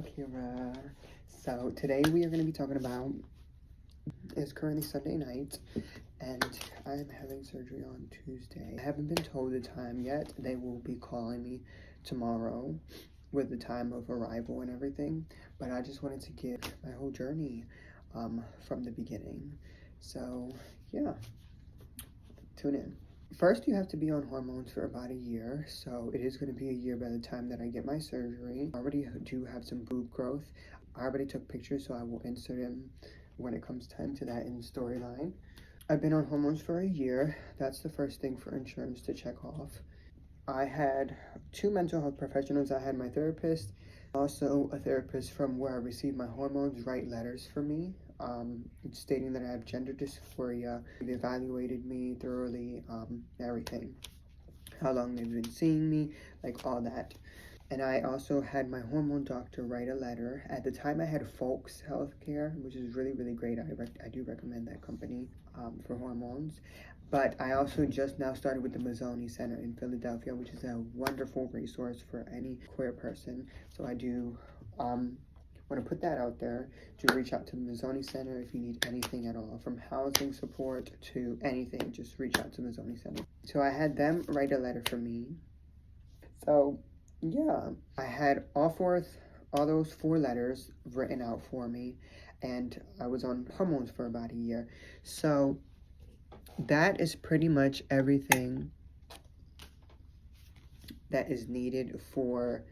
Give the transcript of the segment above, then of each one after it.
Akira. So today we are going to be talking about, it's currently Sunday night and I'm having surgery on Tuesday. I haven't been told the time yet. They will be calling me tomorrow with the time of arrival and everything, but I just wanted to give my whole journey from the beginning. So yeah, tune in. First, you have to be on hormones for about a year, so it is going to be a year by the time that I get my surgery. I already do have some boob growth. I already took pictures, so I will insert them when it comes time to that in the storyline. I've been on hormones for a year. That's the first thing for insurance to check off. I had 2 mental health professionals. I had my therapist, also a therapist from where I received my hormones, write letters for me, stating that I have gender dysphoria. They evaluated me thoroughly, everything, how long they've been seeing me, like all that. And I also had my hormone doctor write a letter. At the time, I had Folks Healthcare, which is really, really great. I do recommend that company for hormones. But I also just now started with the Mazzoni Center in Philadelphia, which is a wonderful resource for any queer person. So I do want to put that out there, to reach out to the Mazzoni Center if you need anything at all, from housing support to anything. Just reach out to the Mazzoni Center. So I had them write a letter for me. So yeah, I had all those 4 letters written out for me, and I was on hormones for about a year. So that is pretty much everything that is needed for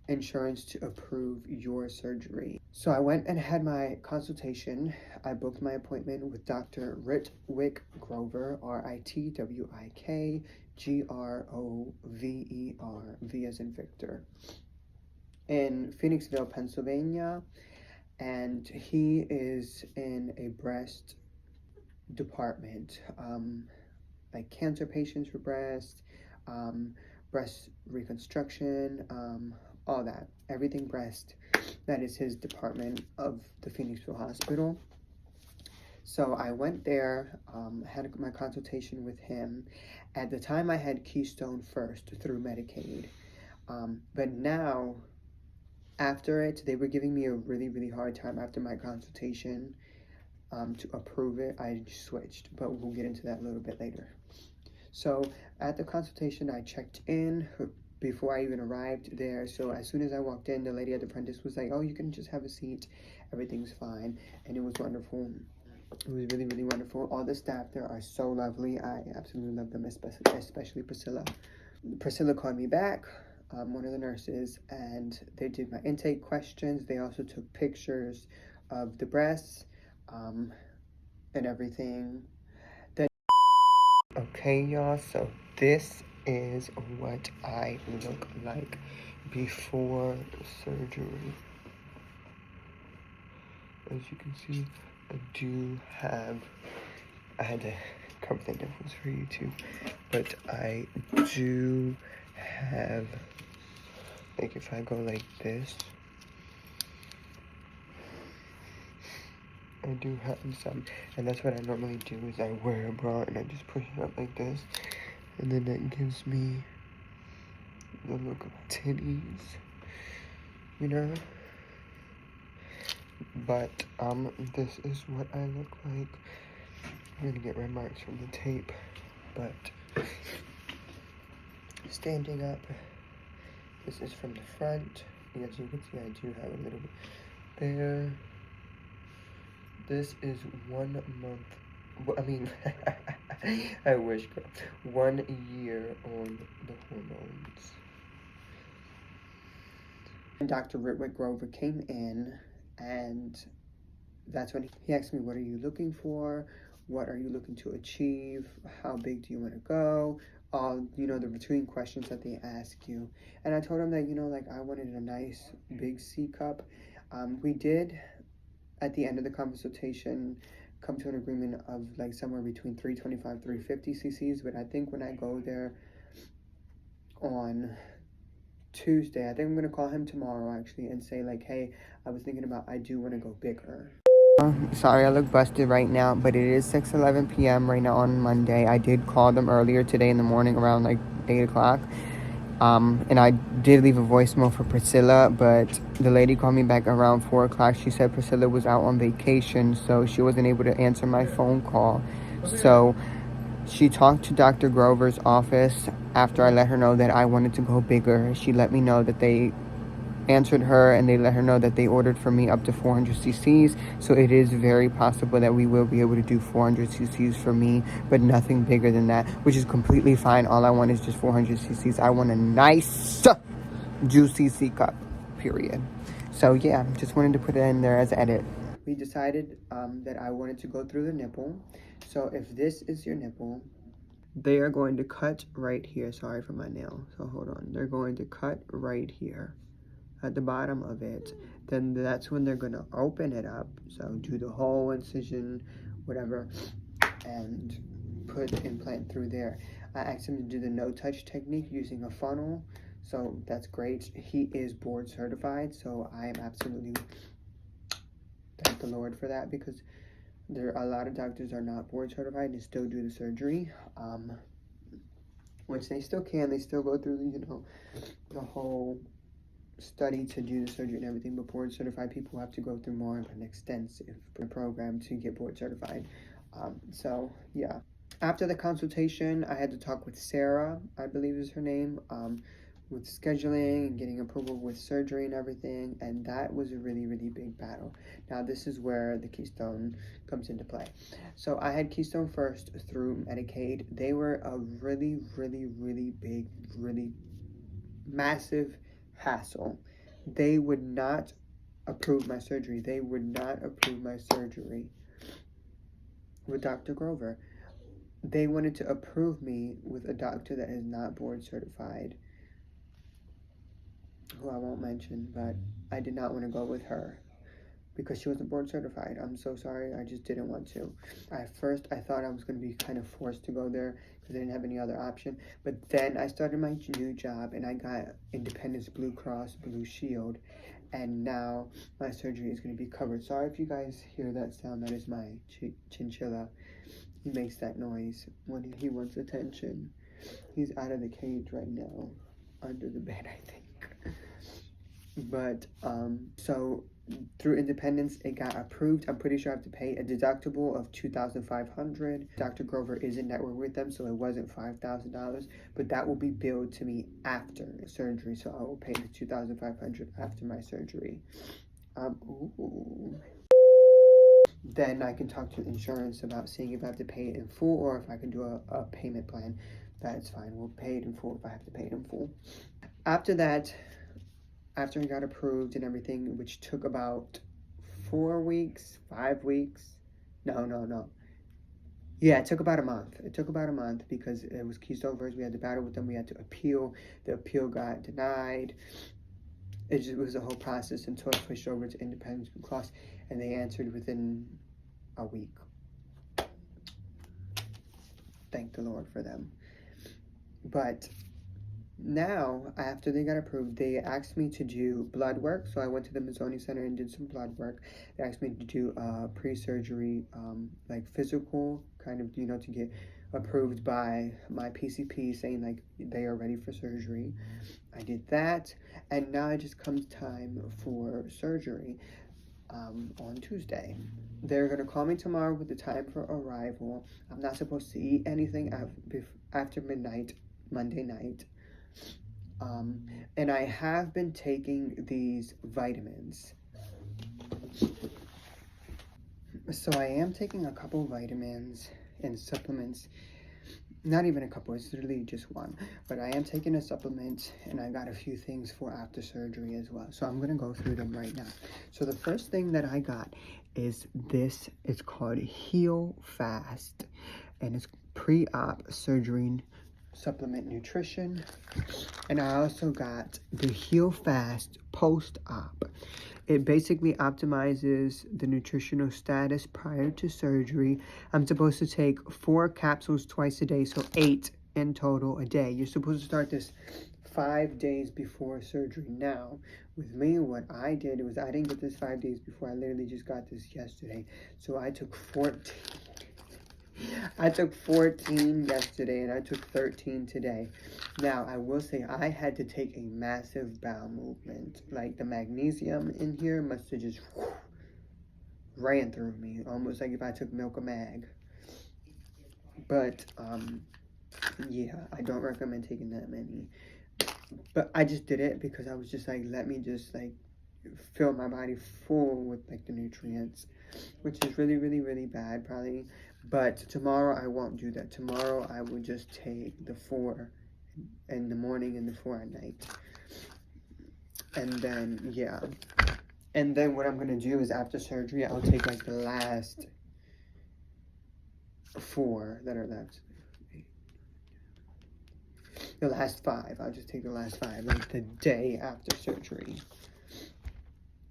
insurance to approve your surgery. So I went and had my consultation. I booked my appointment with Dr. Ritwick Grover, Ritwick Grover, V as in Victor, in Phoenixville, Pennsylvania, and he is in a breast department, like cancer patients for breast, breast reconstruction, all that, everything breast. That is his department of the Phoenixville Hospital. So I went there, had my consultation with him. At the time, I had Keystone first through Medicaid. But now, after it, they were giving me a really, really hard time after my consultation to approve it. I switched, but we'll get into that a little bit later. So at the consultation, I checked in before I even arrived there. So as soon as I walked in, the lady at the front desk was like, "Oh, you can just have a seat. Everything's fine." And it was wonderful. It was really, really wonderful. All the staff there are so lovely. I absolutely love them, especially Priscilla. Priscilla called me back, one of the nurses, and they did my intake questions. They also took pictures of the breasts and everything. Okay, y'all, so this is what I look like before surgery. As you can see, I had to cover the nipples for you too, but I do have, like, if I go like this, I do have some, and that's what I normally do, is I wear a bra and I just push it up like this, and then that gives me the look of titties, you know? But this is what I look like. I'm gonna get red marks from the tape, but standing up, this is from the front. As you can see, I do have a little bit there. This is 1 month, well, I mean, I wish, girl. 1 year on the hormones. And Dr. Ritwick Grover came in, and that's when he asked me, "What are you looking for? What are you looking to achieve? How big do you want to go?" All, you know, the between questions that they ask you. And I told him that, you know, like, I wanted a nice big C cup. We did, at the end of the consultation, come to an agreement of like somewhere between 325, 350 cc's. But I think when I go there on Tuesday, I think I'm gonna call him tomorrow actually and say like, "Hey, I was thinking about, I do want to go bigger." Sorry, I look busted right now, but it is 6:11 p.m. right now on Monday. I did call them earlier today in the morning around like 8 o'clock, And I did leave a voicemail for Priscilla, but the lady called me back around 4 o'clock. She said Priscilla was out on vacation, so she wasn't able to answer my phone call. So she talked to Dr. Grover's office after I let her know that I wanted to go bigger. She let me know that they answered her and they let her know that they ordered for me up to 400 cc's. So it is very possible that we will be able to do 400 cc's for me, but nothing bigger than that, which is completely fine. All I want is just 400 cc's. I want a nice, juicy C cup, period. So yeah, just wanted to put it in there as an edit. We decided that I wanted to go through the nipple. So if this is your nipple, they are going to cut right here. Sorry for my nail. So hold on. They're going to cut right here at the bottom of it. Then that's when they're going to open it up. So do the whole incision, whatever, and put the implant through there. I asked him to do the no-touch technique using a funnel. So that's great. He is board certified. So I am absolutely thank the Lord for that, because there are a lot of doctors are not board certified and still do the surgery, which they still can. They still go through, you know, the whole study to do the surgery and everything, but board certified people have to go through more of an extensive program to get board certified. So yeah. After the consultation, I had to talk with Sarah, I believe is her name, with scheduling and getting approval with surgery and everything, and that was a really, really big battle. Now this is where the Keystone comes into play. So I had Keystone first through Medicaid. They were a really, really, really big, really massive hassle. They would not approve my surgery. They would not approve my surgery with Dr. Grover. They wanted to approve me with a doctor that is not board certified, who I won't mention, but I did not want to go with her because she wasn't board certified. I'm so sorry. I just didn't want to. At first, I thought I was going to be kind of forced to go there because I didn't have any other option. But then I started my new job and I got Independence Blue Cross Blue Shield. And now my surgery is going to be covered. Sorry if you guys hear that sound. That is my chinchilla. He makes that noise when he wants attention. He's out of the cage right now, under the bed, I think. But so through Independence, it got approved. I'm pretty sure I have to pay a deductible of $2,500. Dr. Grover is in network with them, so it wasn't $5,000, but that will be billed to me after surgery. So I will pay the $2,500 after my surgery. Then I can talk to insurance about seeing if I have to pay it in full or if I can do a payment plan. That's fine. We'll pay it in full if I have to pay it in full. After that, after I got approved and everything, which took about 4 weeks, 5 weeks. No. Yeah, it took about a month. It took about a month because it was Keystone first. We had to battle with them. We had to appeal. The appeal got denied. It was a whole process until I switched over to Independence Blue Cross, and they answered within a week. Thank the Lord for them. But now, after they got approved, they asked me to do blood work. So I went to the Mazzoni Center and did some blood work. They asked me to do pre-surgery, like physical, kind of, you know, to get approved by my PCP, saying like they are ready for surgery. I did that, and now it just comes time for surgery on Tuesday. They're going to call me tomorrow with the time for arrival. I'm not supposed to eat anything after midnight, Monday night. And I have been taking these vitamins. So I am taking a couple vitamins and supplements. Not even a couple, it's literally just one. But I am taking a supplement, and I got a few things for after surgery as well. So I'm going to go through them right now. So the first thing that I got is this. It's called Heal Fast, and it's pre-op surgery supplement nutrition. And I also got the Heal Fast post-op. It basically optimizes the nutritional status prior to surgery. I'm supposed to take 4 capsules twice a day, so 8 in total a day. You're supposed to start this 5 days before surgery. Now, with me, what I did was I didn't get this 5 days before. I literally just got this yesterday. So I took 14 I took 14 yesterday and I took 13 today. Now, I will say I had to take a massive bowel movement. Like, the magnesium in here must have just ran through me. Almost like if I took Milk a Mag. But, yeah, I don't recommend taking that many. But I just did it because I was just like, let me just, like, fill my body full with, like, the nutrients. Which is really, really, really bad, probably. But tomorrow I won't do that. Tomorrow I will just take the 4 in the morning and the 4 at night. And then, yeah. And then what I'm going to do is after surgery, I'll take like the last 4 that are left. The last 5. I'll just take the last 5, like the day after surgery.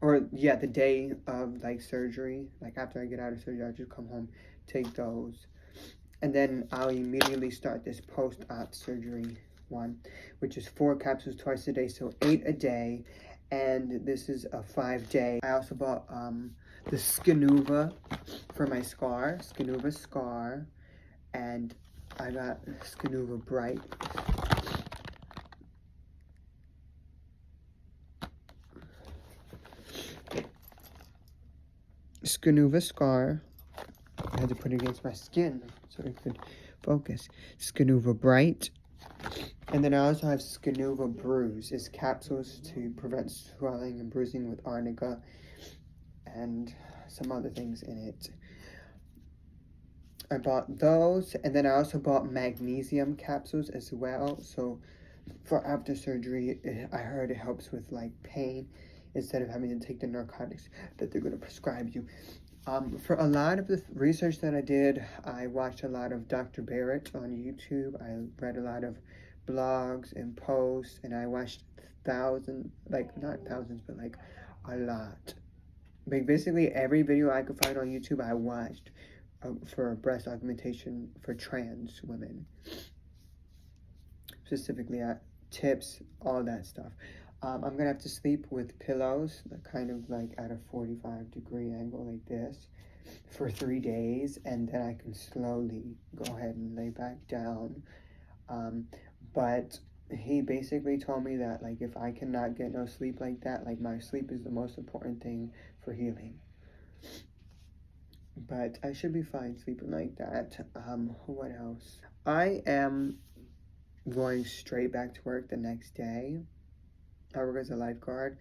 Or, yeah, the day of, like, surgery. Like, after I get out of surgery, I'll just come home, take those. And then I'll immediately start this post-op surgery one, which is 4 capsules twice a day, so 8 a day. And this is a 5-day. I also bought the Skinuva for my scar, Skinuva Scar. And I got Skinuva Bright. Skinuva Scar. I had to put it against my skin so it could focus. Skinuva Bright. And then I also have Skinuva Bruise. It's capsules to prevent swelling and bruising with arnica and some other things in it. I bought those, and then I also bought magnesium capsules as well. So for after surgery, I heard it helps with like pain instead of having to take the narcotics that they're going to prescribe you. For a lot of the research that I did, I watched a lot of Dr. Barrett on YouTube. I read a lot of blogs and posts, and I watched thousands, like not thousands, but like a lot. Like basically every video I could find on YouTube, I watched for breast augmentation for trans women. Specifically, tips, all that stuff. I'm gonna have to sleep with pillows, kind of like at a 45-degree angle like this, for 3 days, and then I can slowly go ahead and lay back down. But he basically told me that, like, if I cannot get no sleep like that, like, my sleep is the most important thing for healing. But I should be fine sleeping like that. What else? I am going straight back to work the next day. I work as a lifeguard,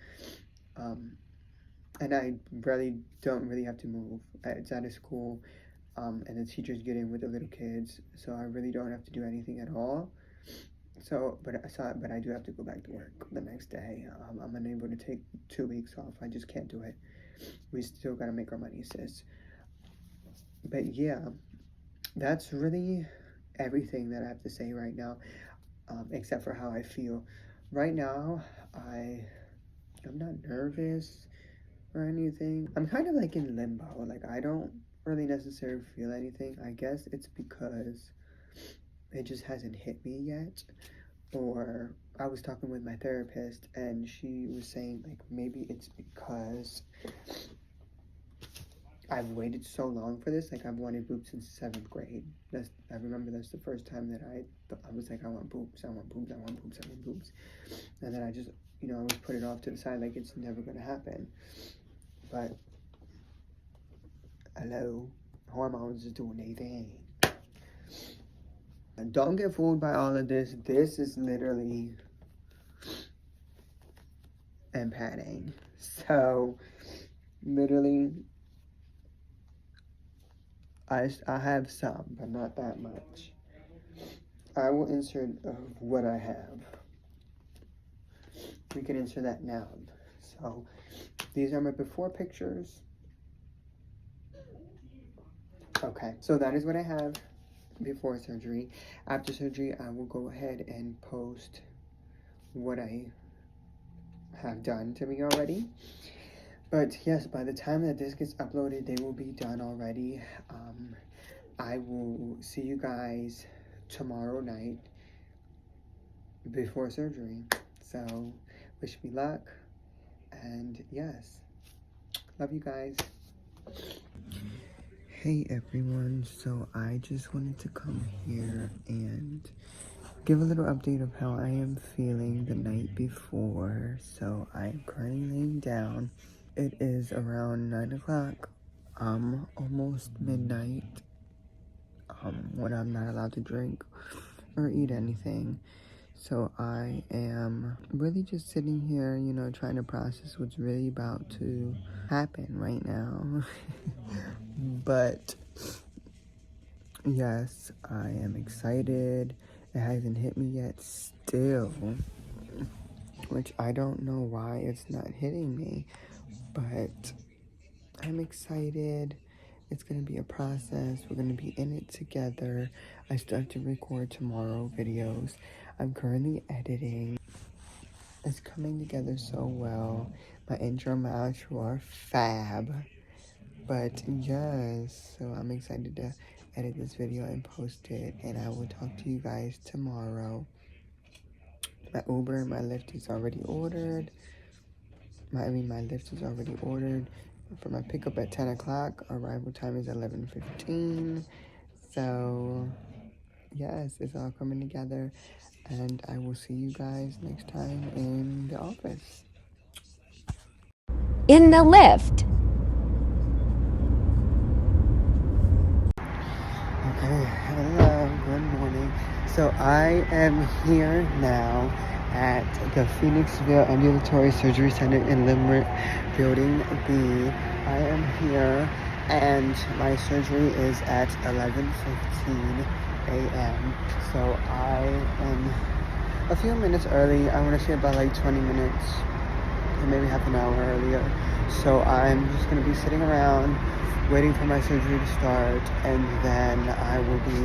and I don't really have to move. It's out of school, and the teachers get in with the little kids, so I really don't have to do anything at all. But I do have to go back to work the next day. I'm unable to take 2 weeks off. I just can't do it. We still gotta make our money, sis. But yeah, that's really everything that I have to say right now, except for how I feel. Right now, I'm not nervous or anything. I'm kind of like in limbo. Like, I don't really necessarily feel anything. I guess it's because it just hasn't hit me yet. Or I was talking with my therapist and she was saying, like, maybe it's because I've waited so long for this. Like, I've wanted boobs since 7th grade. I remember that's the first time that I was like, I want boobs, I want boobs, I want boobs, I want boobs. And then I just, I always put it off to the side like it's never gonna happen. But, hello, hormones is doing their thing. And don't get fooled by all of this. This is literally padding. So, literally, I have some, but not that much. I will insert what I have. We can insert that now. So, these are my before pictures. Okay, so that is what I have before surgery. After surgery, I will go ahead and post what I have done to me already. But yes, by the time that this gets uploaded, they will be done already. I will see you guys tomorrow night before surgery. So, wish me luck. And yes, love you guys. Hey everyone, so I just wanted to come here and give a little update of how I am feeling the night before. So I am currently laying down. It is around 9 o'clock, almost midnight, when I'm not allowed to drink or eat anything. So I am really just sitting here, you know, trying to process what's really about to happen right now. But yes, I am excited. It hasn't hit me yet still, which I don't know why it's not hitting me, but I'm excited. It's going to be a process. We're going to be in it together. I start to record tomorrow videos. I'm currently editing. It's coming together so well. My intro and my outro are fab. But yes, so I'm excited to edit this video and post it, and I will talk to you guys tomorrow. My Uber and my Lyft is already ordered. My Lyft is already ordered for my pickup at 10 o'clock. Arrival time is 11:15. So yes, it's all coming together, and I will see you guys next time in the office. In the lift. Okay, hello, good morning. So I am here now at the Phoenixville Ambulatory Surgery Center in Limerick, Building B. I am here, and my surgery is at 11:15 a.m. So I am a few minutes early. I want to say about like 20 minutes, or maybe half an hour earlier. So I'm just going to be sitting around waiting for my surgery to start, and then I will be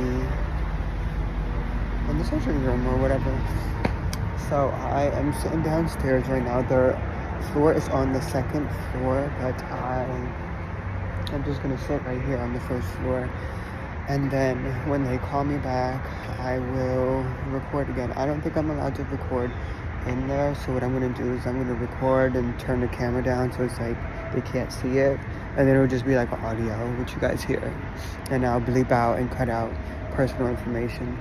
in the surgery room or whatever. So I am sitting downstairs right now. The floor is on the second floor, but I'm just gonna sit right here on the first floor, and then when they call me back, I will record again. I don't think I'm allowed to record in there, so what I'm gonna do is I'm gonna record and turn the camera down so it's like they can't see it, and then it'll just be like audio, which you guys hear, and I'll bleep out and cut out personal information.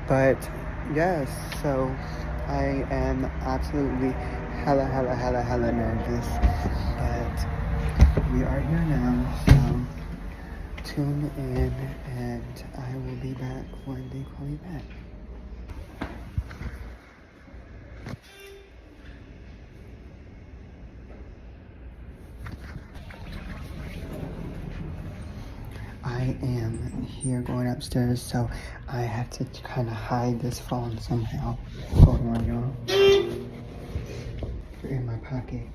But yes, so I am absolutely hella nervous, but we are here now, so tune in, and I will be back when they call me back. I am here going upstairs, so I have to kind of hide this phone somehow. Hold on, y'all. In my pocket.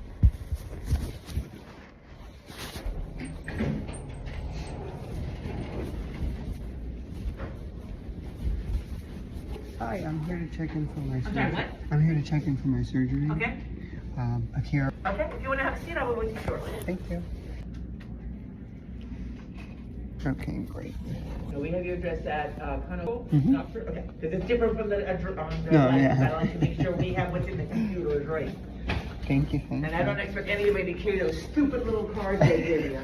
Hi, I'm here to check in for my surgery. I'm sorry, what? I'm here to check in for my surgery. Okay. Akira. Okay, if you want to have a seat, I will with you shortly. Thank you. Okay, great. So we have you addressed at Conoco, Mhm. Oxford? Okay, because it's different from the address on the No, license. yeah. I like to make sure we have what's in the computer is right. Thank you. And I don't expect anybody to carry those stupid little cards they give you.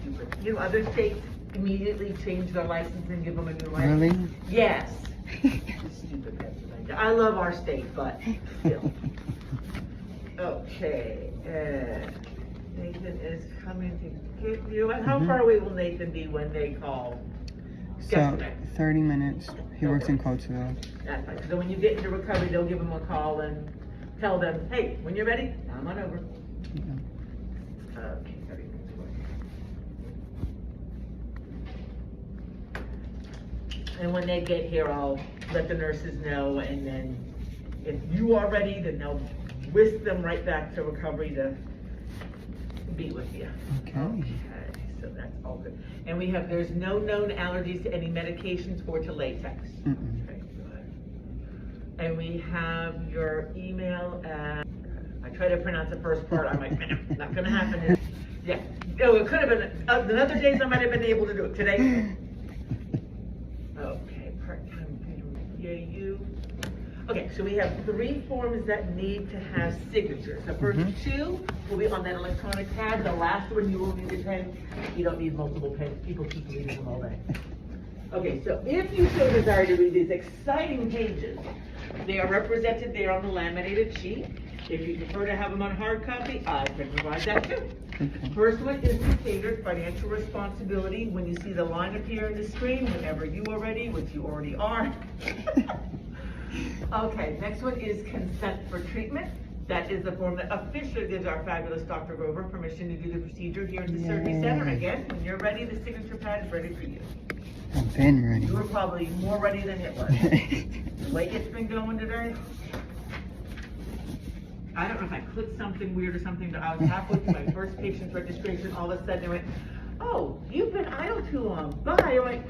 Stupid. You know, other states immediately change their license and give them a new license. Really? Yes. Stupid Pennsylvania. I love our state, but still. Okay, Nathan is coming to get you. And how far away will Nathan be when they call? So, 30 minutes. He works in Coatesville. That's fine. So when you get into recovery, they'll give him a call and tell them, hey, when you're ready, come on over. Yeah. Okay, everything's working. And when they get here, I'll let the nurses know, and then if you are ready, then they'll whisk them right back to recovery to be with you. Okay. So that's all good. And there's no known allergies to any medications or to latex. Mm-mm. Okay, good. And we have your email at, I try to pronounce the first part, I'm like, not gonna happen. Yeah, no, it could have been, another days I might have been able to do it today. Okay, part-time, yeah, you. Okay, so we have 3 forms that need to have signatures. The first 2 will be on that electronic pad. The last one you will need a pen. You don't need multiple pens. People keep reading them all day. Okay, so if you so desire to read these exciting pages, they are represented there on the laminated sheet. If you prefer to have them on hard copy, I can provide that too. Okay. First one is the standard financial responsibility. When you see the line appear on the screen, whenever you are ready, which you already are. Okay, next one is consent for treatment. That is the form that officially gives our fabulous Dr. Grover permission to do the procedure here at the surgery center. Again, when you're ready, the signature pad is ready for you. I've been ready. You were probably more ready than it was. The way it's been going today. I don't know if I clicked something weird or something, but I was halfway through my first patient's registration. All of a sudden, it went, "Oh, you've been idle too long. Bye." I'm like,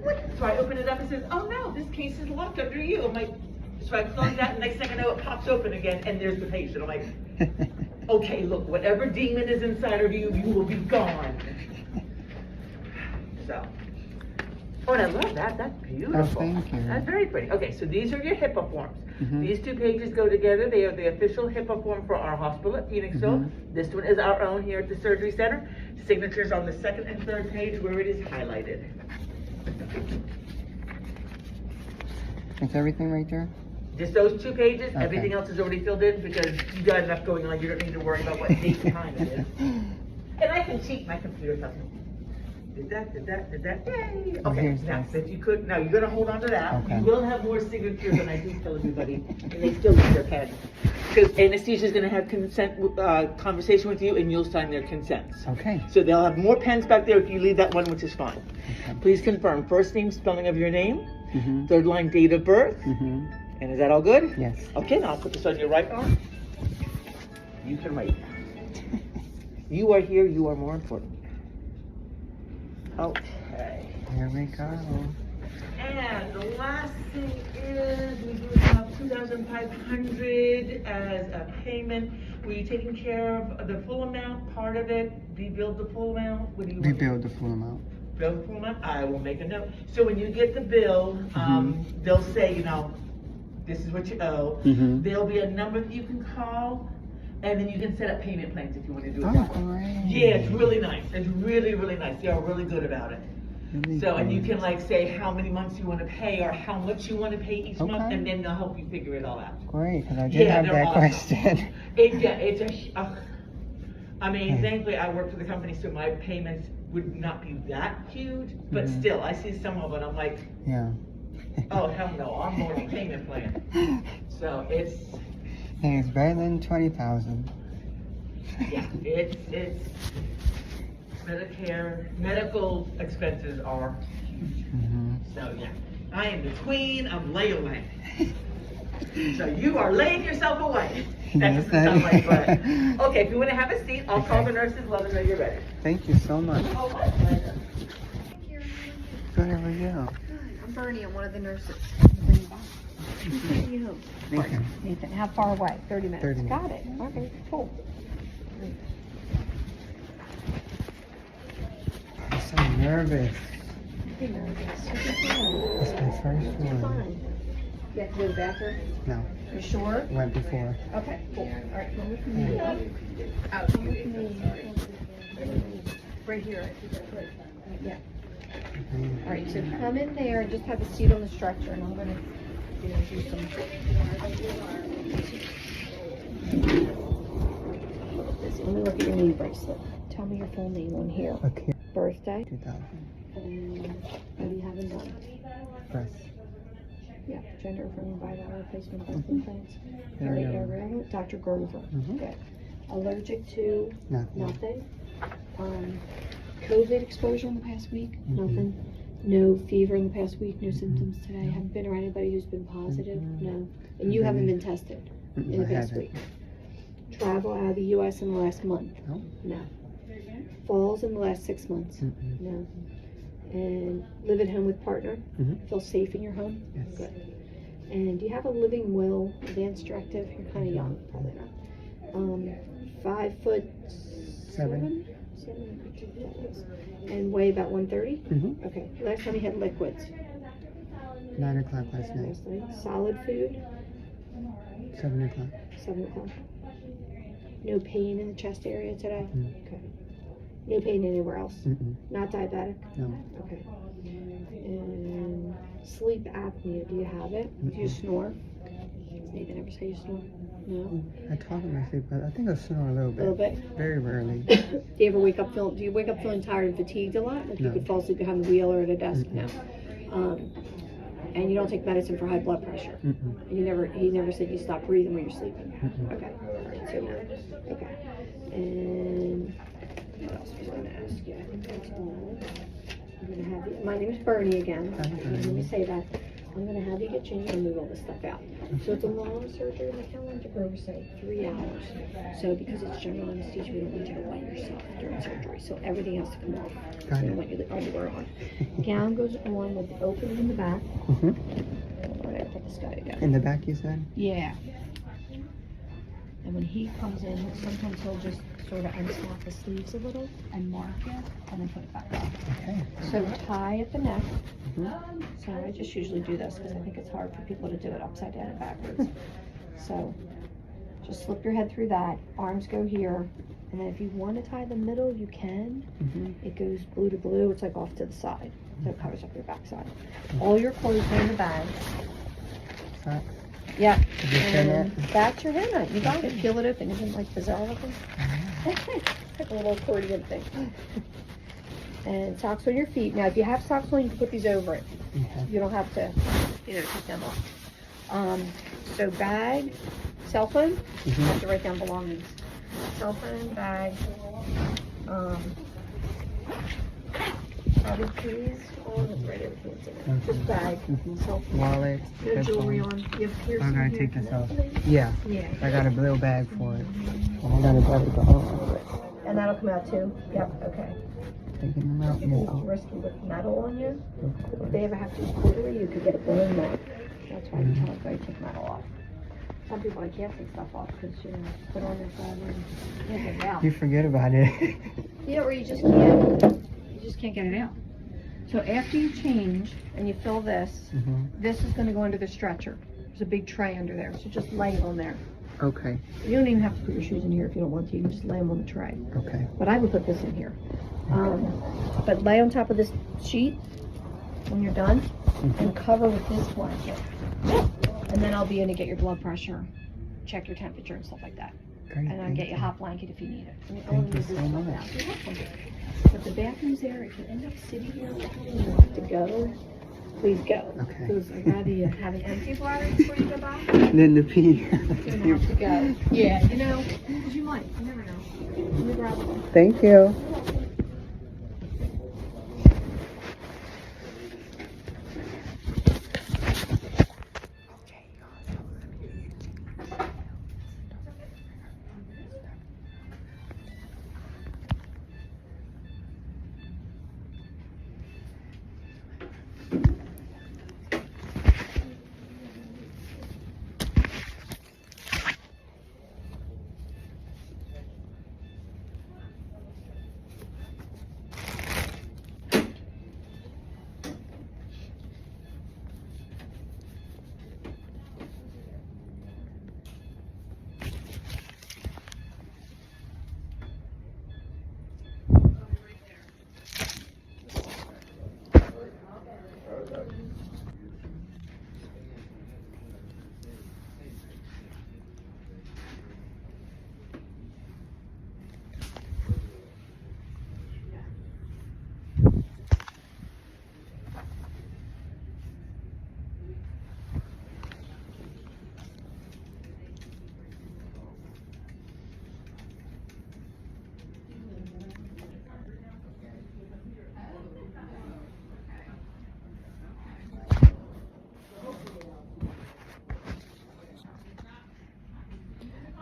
what? So I open it up and says, "Oh no, this case is locked under you." I'm like, so I close that, and next thing I know, it pops open again, and there's the patient. I'm like, okay, look, whatever demon is inside of you, you will be gone. So. Oh, and I love that. That's beautiful. Oh, thank you. That's very pretty. Okay, so these are your HIPAA forms. These 2 pages go together. They are the official HIPAA form for our hospital at Phoenixville. This one is our own here at the surgery center. Signatures on the 2nd and 3rd page where it is highlighted. Is everything right there? Just those 2 pages. Okay. Everything else is already filled in because you got enough going on. You don't need to worry about what date and time it is. And I can cheat. My computer doesn't. Did that, yay! Okay, Here's now, this. if you could, now you're gonna hold on to that. Okay. You will have more signatures than I do tell everybody, and they still need their pen. Because anesthesia's gonna have consent, conversation with you, and you'll sign their consents. Okay. So they'll have more pens back there if you leave that one, which is fine. Okay. Please confirm first name, spelling of your name, Mm-hmm. 3rd line, date of birth, Mm-hmm. and is that all good? Yes. Okay, now I'll put this on your right arm. You can write. You are here, you are more important. Okay. Here we go. And the last thing is we do have 2,500 as a payment. Were you taking care of the full amount, part of it? Do you build the full amount? What do you We want? build the full amount. Build the full amount? I will make a note. So when you get the bill, they'll say, you know, this is what you owe. There'll be a number that you can call, and then you can set up payment plans if you want to do it that way. Great. Yeah, it's really nice. It's really, really nice. They are really good about it. Really So, and you good. can like say how many months you want to pay or how much you want to pay each month, Okay. and then they'll help you figure it all out. Great, because I did have they're that awesome. question. I mean, thankfully I work for the company, so my payments would not be that huge, but still, I see some of it, I'm like, Yeah. oh, hell no, I'm more on payment plan. So it's, Hey, it's better than 20,000. yeah, it's Medicare, medical expenses are huge. So yeah, I am the queen of layaway. So you are laying yourself away. That doesn't sound like, but okay. If you want to have a seat, I'll call the nurses. Let them know you're ready. Thank you so much. Oh, my pleasure. Good, how are you? I'm Bernie, I'm one of the nurses. You. Nathan. Nathan, how far away? 30 minutes. 30 minutes. Got it. Okay, cool. I'm so nervous. Be nervous. It's my first one. Fine. You have to go to the bathroom? No, You sure? went before. Okay, cool. All right, come with me. Out. Come with me. Right here. Right. Yeah. All right, so come in there and just have a seat on the stretcher, and I'm gonna do some. Let me look at your knee bracelet. Tell me your full name on here. Okay. Birthday. 2000. What do you have in mind? Breast. Yeah, gender affirming bilateral replacement breast implants. Very Harry well. Arrow, Dr. Grover. Mhm. Good. Allergic to Nothing. nothing. COVID exposure in the past week? Nothing. No fever in the past week, no symptoms today. Haven't been around anybody who's been positive? No. And you haven't been tested in the I past haven't. week? Travel out of the US in the last month? No. No. Falls in the last 6 months? Mm-mm. No. And live at home with partner? Mhm. Feel safe in your home? Yes. Good. And do you have a living will, advanced directive? You're kind of young, probably not. 5'7"? 7. And weigh about 130? Mhm. Okay. Last time you had liquids? 9 o'clock last night. Last night. Solid food? 7 o'clock. 7 o'clock. No pain in the chest area today? Mm. Okay. No pain anywhere else? Mm-mm. Not diabetic? No. Okay. And sleep apnea, do you have it? Do you Mm-mm. snore? Does Nathan ever say you snore? No? I talk in my sleep, but I think I snore a little A bit. little bit? Very rarely. Do you ever wake up feeling tired and fatigued a lot? Like you No. could fall asleep behind the wheel or at a desk? Mm-mm. No. And you don't take medicine for high blood pressure? Mm-mm. And he never said you stop breathing when you're sleeping? Mm-mm. Okay. Alright, so no. Okay. And what else was I gonna ask you? I think that's all. I'm gonna have you, my name is Bernie again. Hi, Bernie. Let me say that. I'm gonna have you get changed and move all this stuff out. So it's a long surgery in the calendar for say 3 hours. So because it's general anesthesia, we don't want you to wet yourself during surgery. So everything has to come off. Got We it. don't want your underwear on. Gown goes on with the opening in the back. Mm-hmm. Where did I put this guy together? In the back, you said? Yeah. And when he comes in, sometimes he'll just sort of unsnap the sleeves a little and mark it and then put it back on. Okay. So tie at the neck. Mm-hmm. So I just usually do this because I think it's hard for people to do it upside down and backwards. So just slip your head through that. Arms go here. And then if you want to tie the middle, you can. Mm-hmm. It goes blue to blue. It's like off to the side. So it covers up your backside. All your clothes are in the bag. Socks. Yeah. Is your hairnet? And that's your hairnet. You got it. Peel it open. Isn't it like bizarre looking? Like a little accordion thing. And socks on your feet. Now, if you have socks on, you can put these over it. Yeah. You don't have to, take them off. So bag, cell phone. You have to write down belongings. Cell phone, bag, probably keys. Oh, let's write everything's in it. Just bag, cell phone. Wallet. No jewelry headphones. on. You have piercing I gotta here. take this off. Yeah. Yeah. I got a little bag for it. And I gotta grab it off. And that'll come out too? Yep, okay. Taking them out It's now. risky with metal on you. Of If course. they ever have to quarterly, you could get a bone mark. That's why you tell everybody to take metal off. Some people, I can't take stuff off because, put on their forever and can't get it out. You forget about it. Or you just can't get it out. So after you change and you fill this, Mm-hmm. this is gonna go under the stretcher. There's a big tray under there, so just lay it on there. Okay. You don't even have to put your shoes in here if you don't want to. You can just lay them on the tray. Okay. But I would put this in here. But lay on top of this sheet when you're done and cover with this blanket. And then I'll be in to get your blood pressure, check your temperature and stuff like that. Great. And I'll get you a hot blanket if you need it. I mean, Thank all you this so stuff much. out. You're welcome. But the bathroom's there. If you end up sitting here and you have to go, please go. Okay. Because I'd rather you have an empty bladder before you go back Then the pee. than have to go. Yeah, because you might. You never know. Let me grab one. Thank you.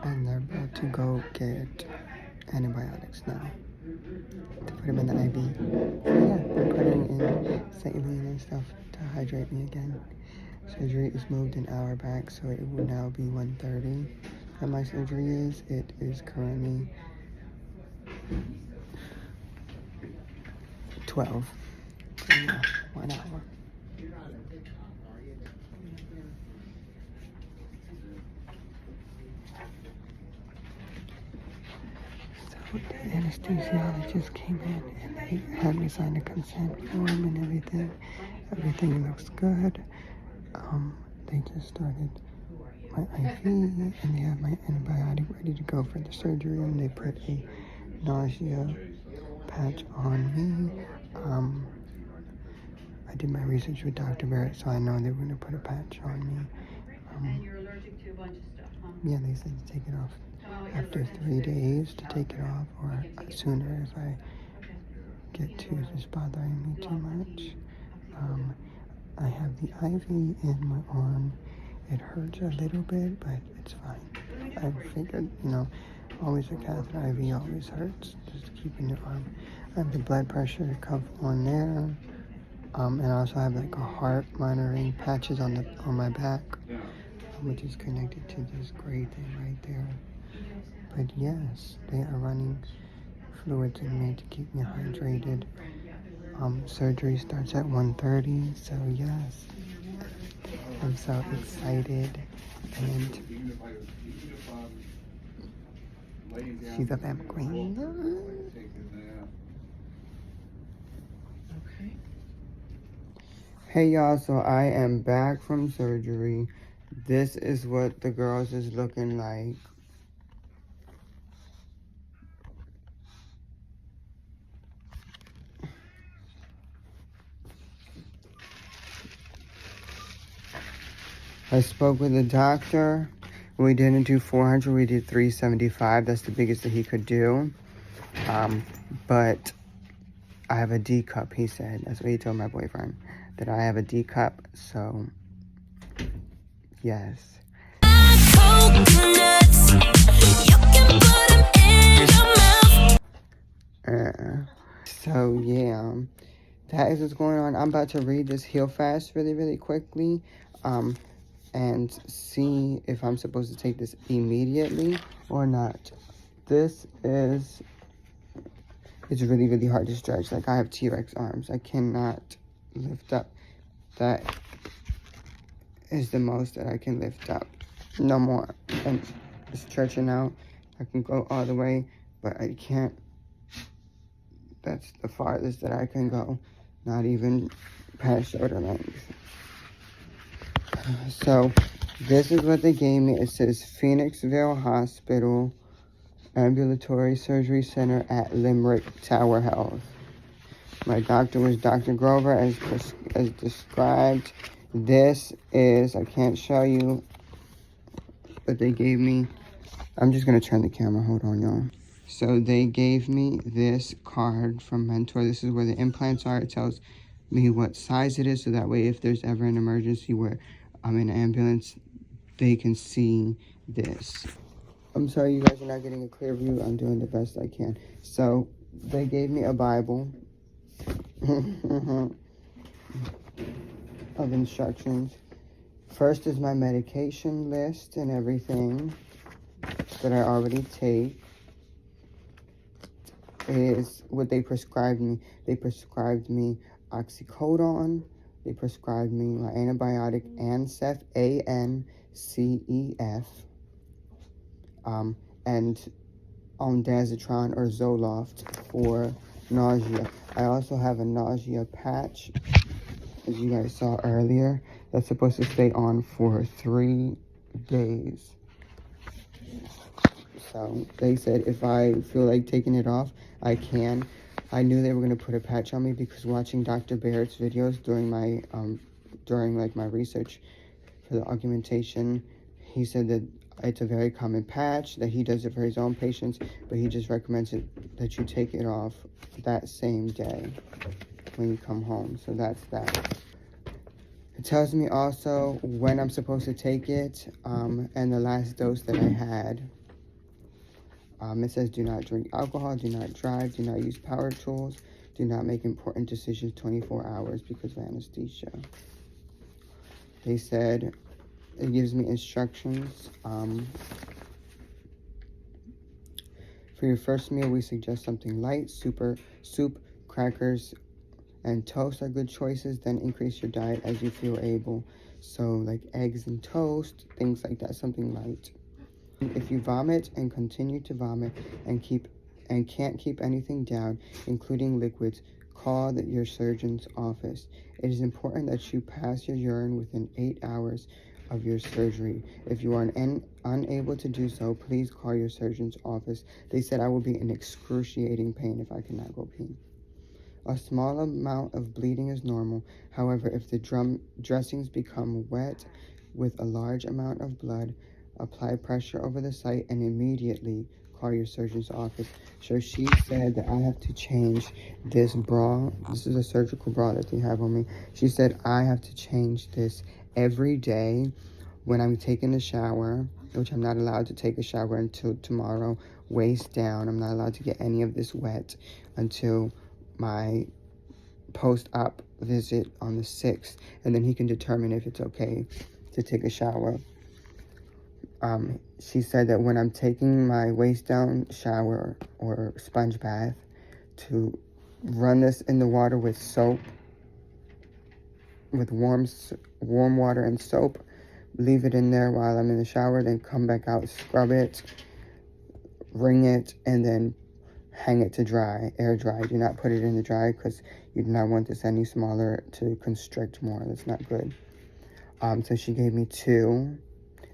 And they're about to go get antibiotics now to put them in the IV. So yeah, they're putting in saline and stuff to hydrate me again. Surgery is moved an hour back, so it will now be 1:30. And my surgery is, it is currently 12. So yeah, 1 hour. anesthesiologist came in and they had me sign a consent form and everything. Everything looks good. They just started my IV and they have my antibiotic ready to go for the surgery, and they put a nausea patch on me. I did my research with Dr. Barrett, so I know they were going to put a patch on me. And you're allergic to a bunch of stuff, huh? Yeah, they said to take it off Oh, after 3 days, to take it off, or sooner if I Okay. get to this bothering me too much. I have the IV in my arm. It hurts a little bit, but it's fine. I figured, always a catheter IV always hurts, just to keep in your arm. I have the blood pressure cuff on there. And I also have like a heart monitoring patches on my back, which is connected to this gray thing right there. But yes, they are running fluids in me to keep me hydrated. Surgery starts at 1:30, so yes, I'm so excited. And she's a femme queen. Okay. Hey y'all, so I am back from surgery. This is what the girls is looking like. I spoke with the doctor. We didn't do 400, we did 375. That's the biggest that he could do. But I have a D cup, he said. That's what he told my boyfriend. That I have a D cup, so yes. So yeah, that is what's going on. I'm about to read this heal fast really, really quickly. And see if I'm supposed to take this immediately or not. This is, it's really, really hard to stretch. Like I have T-Rex arms. I cannot lift up. That is the most that I can lift up. No more. And stretching out, I can go all the way, but I can't. That's the farthest that I can go. Not even past shoulder length. So, this is what they gave me. It says Phoenixville Hospital Ambulatory Surgery Center at Limerick Tower Health. My doctor was Dr. Grover as described. This is, I can't show you, but they gave me, I'm just going to turn the camera, hold on y'all. So they gave me this card from Mentor. This is where the implants are. It tells me what size it is, so that way if there's ever an emergency where I'm in an ambulance, they can see this. I'm sorry you guys are not getting a clear view. I'm doing the best I can. So they gave me a Bible of instructions. First is my medication list and everything that I already take. Is what they prescribed me. They prescribed me oxycodone. They prescribed me my antibiotic Ancef, ANCEF, and ondansetron or Zoloft for nausea. I also have a nausea patch, as you guys saw earlier, that's supposed to stay on for 3 days. So they said if I feel like taking it off, I can. I knew they were going to put a patch on me because watching Dr. Barrett's videos during my my research for the augmentation, he said that it's a very common patch, that he does it for his own patients, but he just recommends that you take it off that same day when you come home. So that's that. It tells me also when I'm supposed to take it, and the last dose that I had. It says do not drink alcohol, do not drive, do not use power tools, do not make important decisions 24 hours because of anesthesia. They said it gives me instructions. For your first meal, we suggest something light. Soup, crackers, and toast are good choices. Then increase your diet as you feel able. So like eggs and toast, things like that, something light. If you vomit and continue to vomit and keep and can't keep anything down, including liquids, call your surgeon's office. It is important that you pass your urine within 8 hours of your surgery. If you are unable to do so, please call your surgeon's office. They said I will be in excruciating pain if I cannot go pee. A small amount of bleeding is normal. However, if the dressings become wet with a large amount of blood, apply pressure over the site and immediately call your surgeon's office. So she said that I have to change this bra. This is a surgical bra that they have on me. She said I have to change this every day when I'm taking a shower, which I'm not allowed to take a shower until tomorrow, waist down. I'm not allowed to get any of this wet until my post-op visit on the 6th, and then he can determine if it's okay to take a shower. She said that when I'm taking my waist down shower or sponge bath, to run this in the water with soap, with warm water and soap, leave it in there while I'm in the shower, then come back out, scrub it, wring it, and then hang it to dry, air dry. Do not put it in the dry because you do not want this any smaller to constrict more. That's not good. So she gave me 2,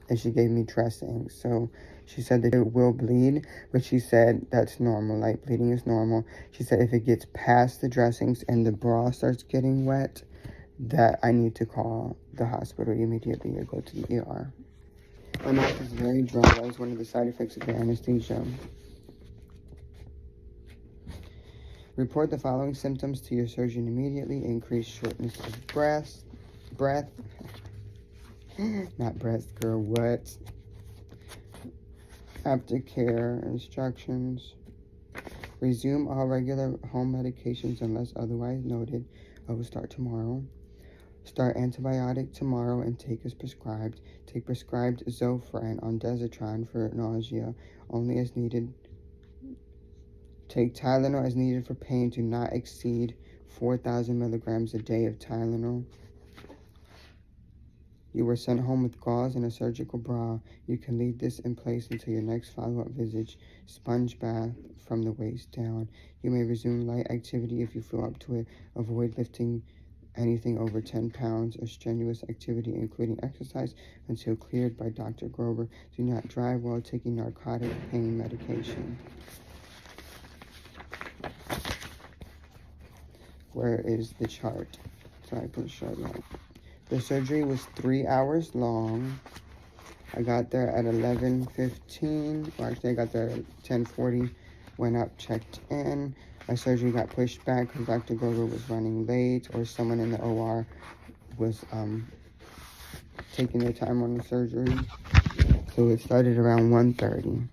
and she gave me dressing. So she said that it will bleed, but she said that's normal. Light bleeding is normal. She said if it gets past the dressings and the bra starts getting wet, that I need to call the hospital immediately or go to the ER. My mouth is very dry. That was one of the side effects of the anesthesia. Report the following symptoms to your surgeon immediately. Increased shortness of breath. Not breath, girl, what? Aftercare instructions. Resume all regular home medications unless otherwise noted. I will start tomorrow. Start antibiotic tomorrow and take as prescribed. Take prescribed Zofran on Desitron for nausea only as needed. Take Tylenol as needed for pain. Do not exceed 4,000 milligrams a day of Tylenol. You were sent home with gauze and a surgical bra. You can leave this in place until your next follow-up visit. Sponge bath from the waist down. You may resume light activity if you feel up to it. Avoid lifting anything over 10 pounds or strenuous activity, including exercise, until cleared by Dr. Grover. Do not drive while taking narcotic pain medication. Where is the chart? So I put a chart on. The surgery was 3 hours long. I got there at 11:15. Well, actually, I got there at 10:40. Went up, checked in. My surgery got pushed back because Dr. Grover was running late, or someone in the OR was taking their time on the surgery. So it started around 1:30.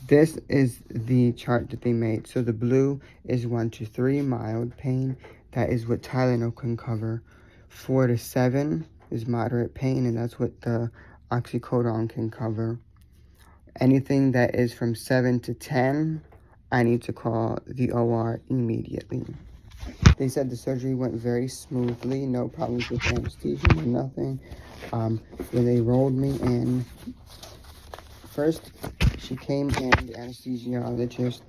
This is the chart that they made. So the blue is 1 to 3, mild pain. That is what Tylenol can cover. 4 to 7 is moderate pain, and that's what the oxycodone can cover. Anything that is from 7 to 10, I need to call the OR immediately. They said the surgery went very smoothly, no problems with anesthesia or nothing. When they rolled me in, first she came in, the anesthesiologist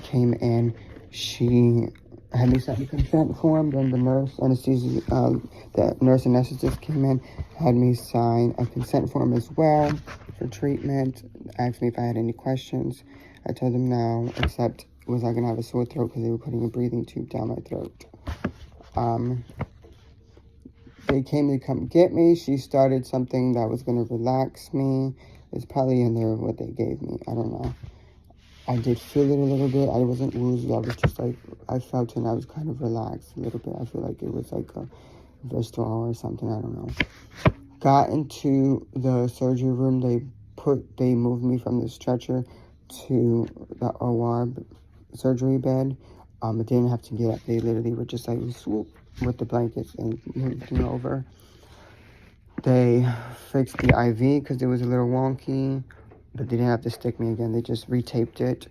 came in, she had me sign a consent form, then the nurse anesthetist came in, had me sign a consent form as well for treatment, asked me if I had any questions. I told them no, except was I gonna have a sore throat because they were putting a breathing tube down my throat. They came to come get me. She started something that was gonna relax me. It's probably in there what they gave me, I don't know. I did feel it a little bit. I wasn't woozy. I was just like, I felt it and I was kind of relaxed a little bit. I feel like it was like a Vistral or something. I don't know. Got into the surgery room. They moved me from the stretcher to the OR surgery bed. It didn't have to get up. They literally were just like swoop with the blankets and moved me over. They fixed the IV because it was a little wonky. But they didn't have to stick me again. They just retaped it.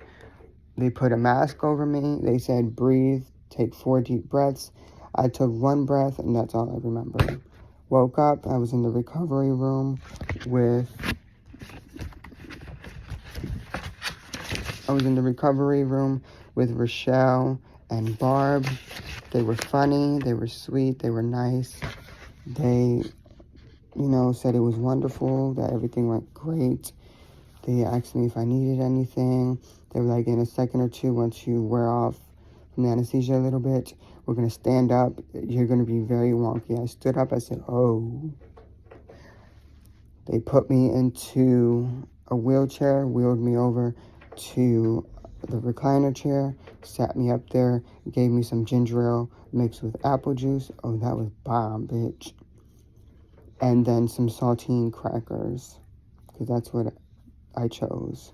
They put a mask over me. They said, breathe, take 4 deep breaths. I took 1 breath, and that's all I remember. Woke up. I was in the recovery room with I was in the recovery room with Rochelle and Barb. They were funny, they were sweet, they were nice. They, said it was wonderful, that everything went great. They asked me if I needed anything. They were like, in a second or two, once you wear off from the anesthesia a little bit, we're going to stand up. You're going to be very wonky. I stood up. I said, oh. They put me into a wheelchair, wheeled me over to the recliner chair, sat me up there, gave me some ginger ale mixed with apple juice. Oh, that was bomb, bitch. And then some saltine crackers, because that's what I chose.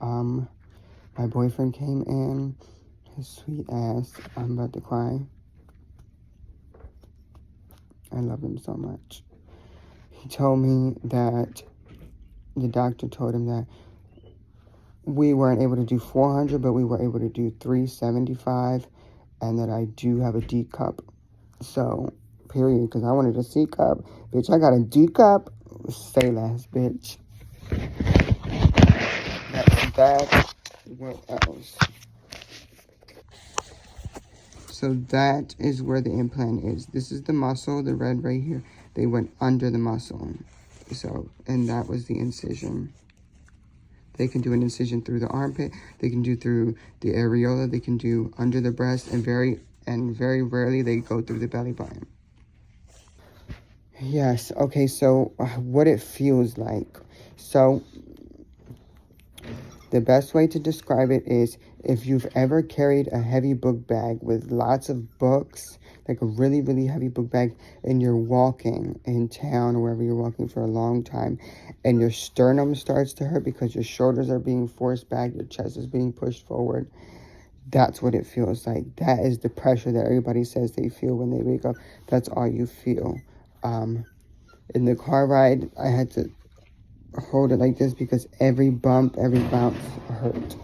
My boyfriend came in, his sweet ass. I'm about to cry. I love him so much. He told me that the doctor told him that we weren't able to do 400, but we were able to do 375, and that I do have a D cup. So, period, because I wanted a C cup. Bitch, I got a D cup. Say less, bitch. That's that. What else? So that is where the implant is. This is the muscle, the red right here. They went under the muscle. So, and that was the incision. They can do an incision through the armpit. They can do through the areola. They can do under the breast, and very rarely they go through the belly button. Yes. Okay. So what it feels like. So the best way to describe it is if you've ever carried a heavy book bag with lots of books, like a really, really heavy book bag, and you're walking in town or wherever you're walking for a long time, and your sternum starts to hurt because your shoulders are being forced back, your chest is being pushed forward. That's what it feels like. That is the pressure that everybody says they feel when they wake up. That's all you feel. In the car ride, I had to hold it like this because every bump, every bounce hurt.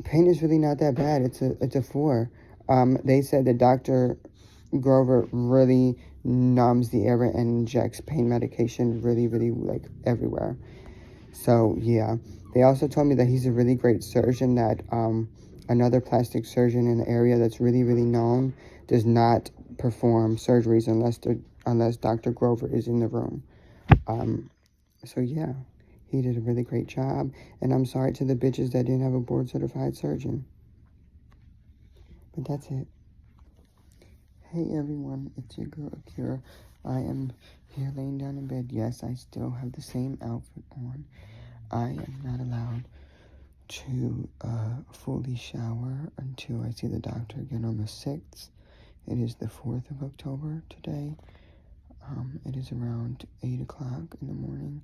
Pain is really not that bad. It's a 4. They said that Dr. Grover really numbs the area and injects pain medication really, really like everywhere. So yeah, they also told me that he's a really great surgeon, that another plastic surgeon in the area that's really, really known does not perform surgeries unless Dr. Grover is in the room. So yeah, he did a really great job, and I'm sorry to the bitches that didn't have a board certified surgeon. But that's it. Hey everyone, it's your girl Akira. I am here laying down in bed. Yes, I still have the same outfit on. I am not allowed to fully shower until I see the doctor again on the 6th. It is the 4th of October today. It is around 8 o'clock in the morning.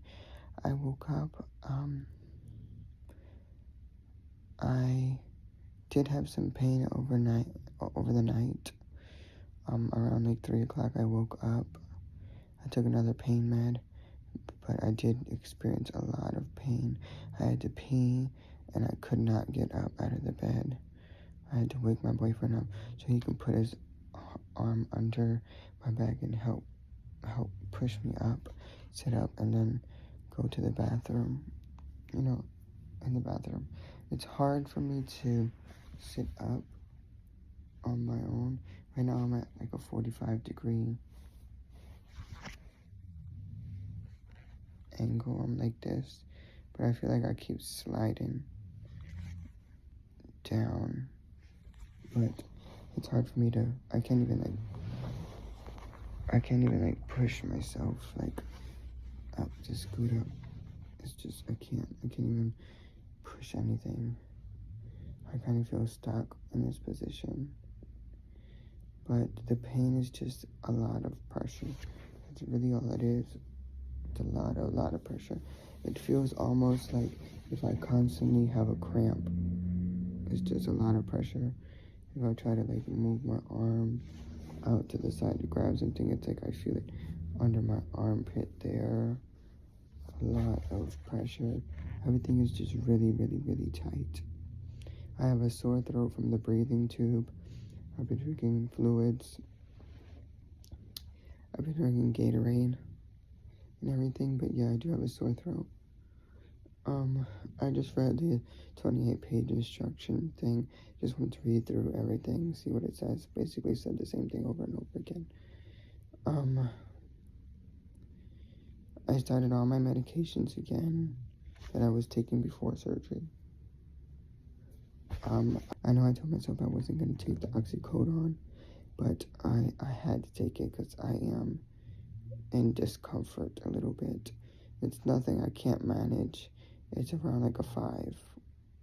I woke up. I did have some pain over the night. Around like 3 o'clock I woke up. I took another pain med, but I did experience a lot of pain. I had to pee, and I could not get up out of the bed. I had to wake my boyfriend up so he could put his arm under my back and help push me up, sit up, and then go to the bathroom. In the bathroom. It's hard for me to sit up on my own. Right now I'm at like a 45-degree angle. I'm like this, but I feel like I keep sliding down. But it's hard for me to, I can't even push myself like up to scoot up. It's just, I can't even push anything. I kind of feel stuck in this position. But the pain is just a lot of pressure. That's really all it is. It's a lot of pressure. It feels almost like if I constantly have a cramp. It's just a lot of pressure. If I try to like move my arm out to the side to grab something, it's like I feel it under my armpit there. A lot of pressure. Everything is just really, really, really tight. I have a sore throat from the breathing tube. I've been drinking fluids. I've been drinking Gatorade. and everything, but yeah, I do have a sore throat. I just read the 28-page instruction thing. Just wanted to read through everything, see what it says. Basically said the same thing over and over again. I started all my medications again that I was taking before surgery. I know I told myself I wasn't going to take the oxycodone, but I had to take it because I am in discomfort a little bit. It's nothing I can't manage. It's around like a 5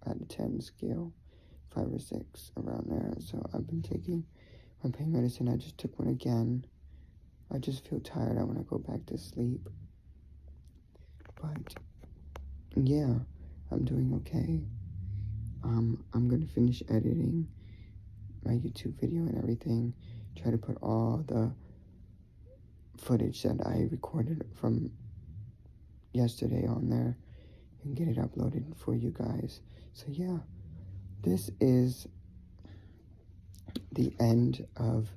out of 10 scale, 5 or 6, around there. So I've been taking my pain medicine. I just took one again. I just feel tired. I want to go back to sleep. But yeah, I'm doing okay. I'm gonna finish editing my YouTube video and everything. Try to put all the footage that I recorded from yesterday on there and get it uploaded for you guys. So yeah, this is the end of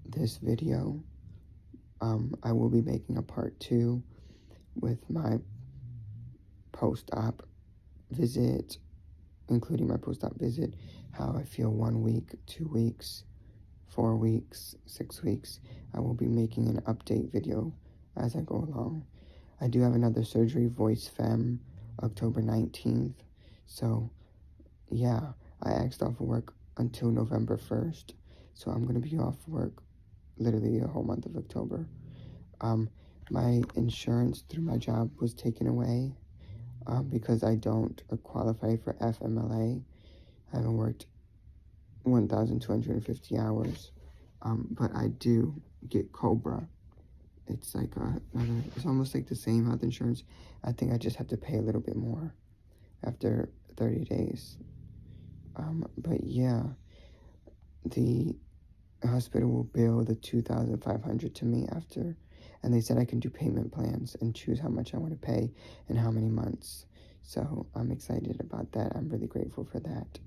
this video. I will be making a part 2 with my post-op visit, including my post-op visit, how I feel 1 week, 2 weeks, 4 weeks, 6 weeks. I will be making an update video as I go along. I do have another surgery, voice femme, October 19th. So yeah, I asked off work until November 1st. So I'm going to be off work literally the whole month of October. My insurance through my job was taken away because I don't qualify for FMLA. I haven't worked 1,250 hours, but I do get COBRA. It's like it's almost like the same health insurance. I think I just have to pay a little bit more after 30 days. But yeah, the hospital will bill the $2,500 to me after, and they said I can do payment plans and choose how much I want to pay and how many months. So I'm excited about that. I'm really grateful for that.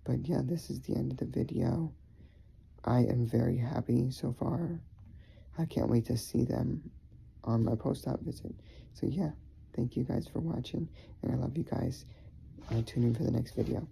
But yeah, this is the end of the video. I am very happy so far. I can't wait to see them on my post-op visit. So yeah, thank you guys for watching, and I love you guys. Tune in for the next video.